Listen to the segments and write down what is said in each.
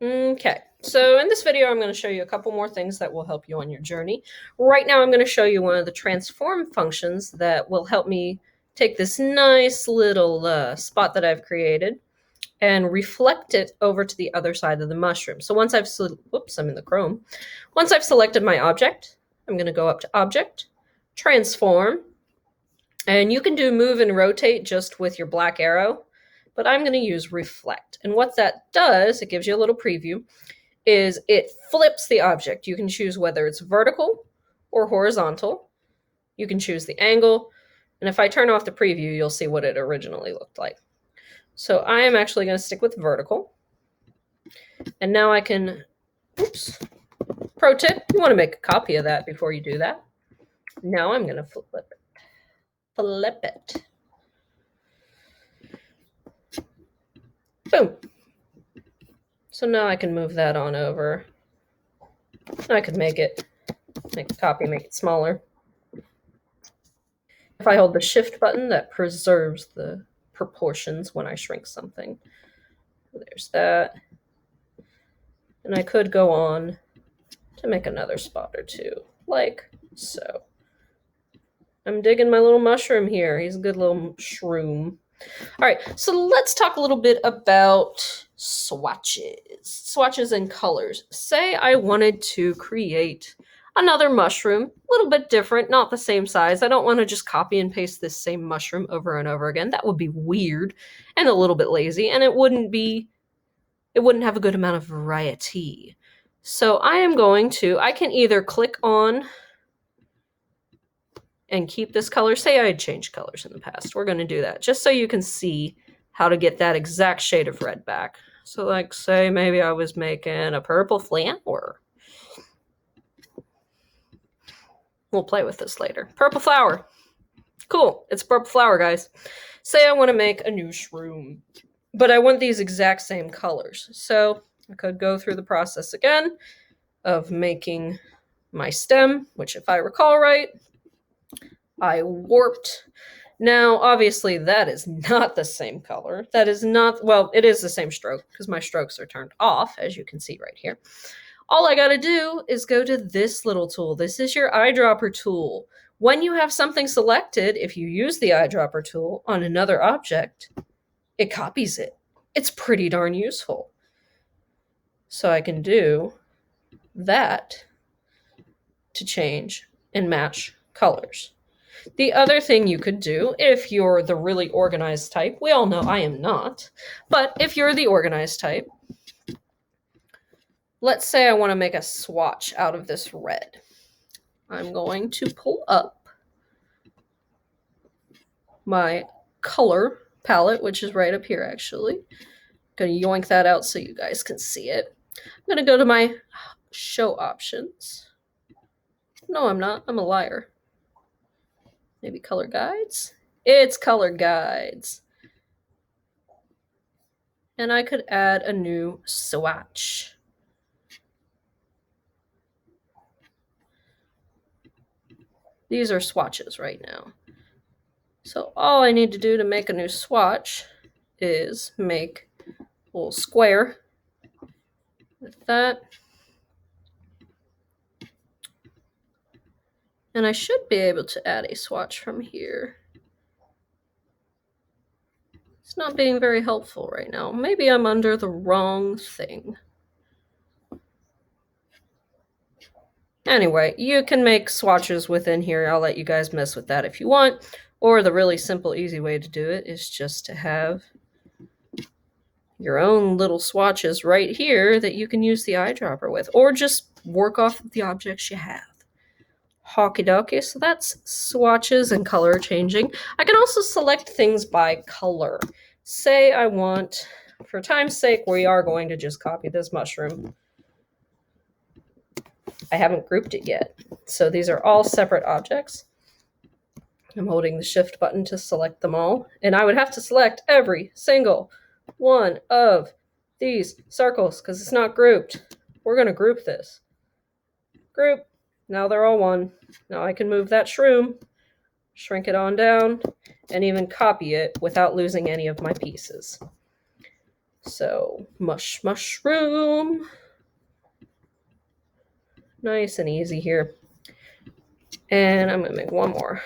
Okay, so in this video, I'm going to show you a couple more things that will help you on your journey. Right now, I'm going to show you one of the transform functions that will help me take this nice little spot that I've created and reflect it over to the other side of the mushroom. So once whoops, I'm in the Chrome. Once I've selected my object, I'm going to go up to Object, Transform, and you can do Move and Rotate just with your black arrow, but I'm going to use Reflect. And what that does, it gives you a little preview, is it flips the object. You can choose whether it's vertical or horizontal. You can choose the angle. And if I turn off the preview, you'll see what it originally looked like. So I am actually going to stick with vertical. And now I can, oops, pro tip, you want to make a copy of that before you do that. Now I'm going to flip it. Flip it. Boom. So now I can move that on over. I could make a copy, make it smaller. If I hold the shift button, that preserves the proportions when I shrink something. There's that. And I could go on to make another spot or two, like so. I'm digging my little mushroom here. He's a good little shroom. All right, so let's talk a little bit about swatches. Swatches and colors. Say I wanted to create another mushroom, a little bit different, not the same size. I don't want to just copy and paste this same mushroom over and over again. That would be weird and a little bit lazy, and it wouldn't have a good amount of variety. So I can either click on and keep this color. Say I had changed colors in the past. We're going to do that just so you can see how to get that exact shade of red back. So like say maybe I was making a purple flower. We'll play with this later. Purple flower. Cool. It's purple flower, guys. Say I want to make a new shroom, but I want these exact same colors. So I could go through the process again of making my stem, which if I recall right, I warped. Now, obviously, that is not the same color. That is not, well, it is the same stroke because my strokes are turned off, as you can see right here. All I got to do is go to this little tool. This is your eyedropper tool. When you have something selected, if you use the eyedropper tool on another object, it copies it. It's pretty darn useful. So I can do that to change and match colors. The other thing you could do, if you're the really organized type, we all know I am not, but if you're the organized type, let's say I want to make a swatch out of this red. I'm going to pull up my color palette, which is right up here actually. I'm going to yoink that out so you guys can see it. I'm going to go to my show options. No, I'm not. I'm a liar. Maybe color guides? It's color guides. And I could add a new swatch. These are swatches right now. So all I need to do to make a new swatch is make a little square with that. And I should be able to add a swatch from here. It's not being very helpful right now. Maybe I'm under the wrong thing. Anyway, you can make swatches within here. I'll let you guys mess with that if you want. Or the really simple, easy way to do it is just to have your own little swatches right here that you can use the eyedropper with. Or just work off of the objects you have. Hockey dokie, so that's swatches and color changing. I can also select things by color. Say I want, for time's sake, we are going to just copy this mushroom. I haven't grouped it yet. So these are all separate objects. I'm holding the shift button to select them all. And I would have to select every single one of these circles because it's not grouped. We're going to group this. Group. Now they're all one. Now I can move that shroom, shrink it on down, and even copy it without losing any of my pieces. So mushroom. Nice and easy here. And I'm going to make one more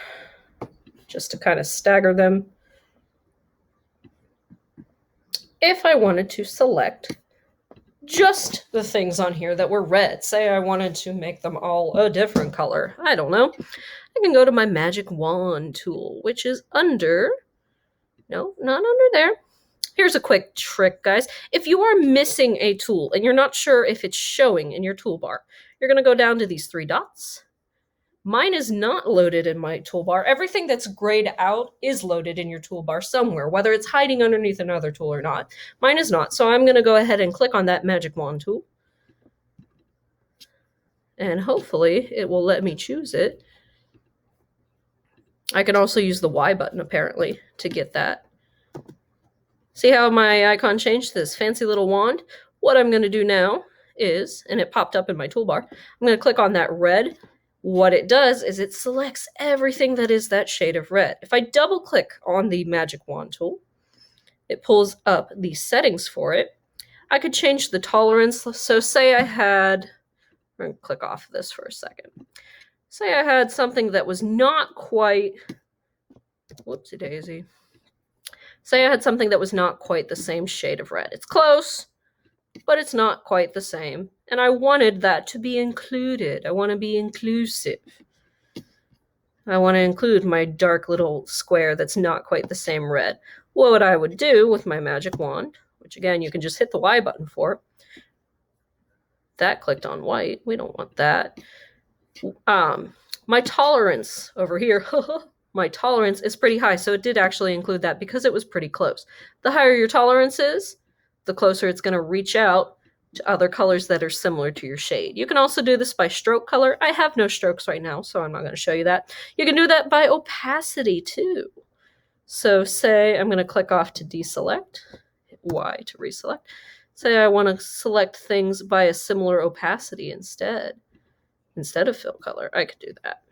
just to kind of stagger them. If I wanted to select just the things on here that were red, say I wanted to make them all a different color, I don't know, I can go to my magic wand tool, which is under, no, not under there. Here's a quick trick, guys. If you are missing a tool and you're not sure if it's showing in your toolbar, you're going to go down to these three dots. Mine is not loaded in my toolbar. Everything that's grayed out is loaded in your toolbar somewhere, whether it's hiding underneath another tool or not. Mine is not, so I'm going to go ahead and click on that magic wand tool. And hopefully it will let me choose it. I can also use the Y button, apparently, to get that. See how my icon changed to this fancy little wand? What I'm going to do now is, and it popped up in my toolbar, I'm going to click on that red. What it does is it selects everything that is that shade of red. If I double click on the magic wand tool, it pulls up the settings for it. I could change the tolerance. So say I had, I'm going to click off this for a second. Say I had something that was not quite, whoopsie daisy. Say I had something that was not quite the same shade of red. It's close, but it's not quite the same. And I wanted that to be included. I want to be inclusive. I want to include my dark little square that's not quite the same red. What I would do with my magic wand, which again, you can just hit the Y button for. That clicked on white. We don't want that. My tolerance over here, my tolerance is pretty high, so it did actually include that because it was pretty close. The higher your tolerance is, the closer it's going to reach out to other colors that are similar to your shade. You can also do this by stroke color. I have no strokes right now, so I'm not going to show you that. You can do that by opacity too. So say I'm going to click off to deselect, hit Y to reselect. Say I want to select things by a similar opacity instead of fill color. I could do that.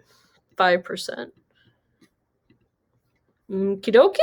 5%. Okie dokie.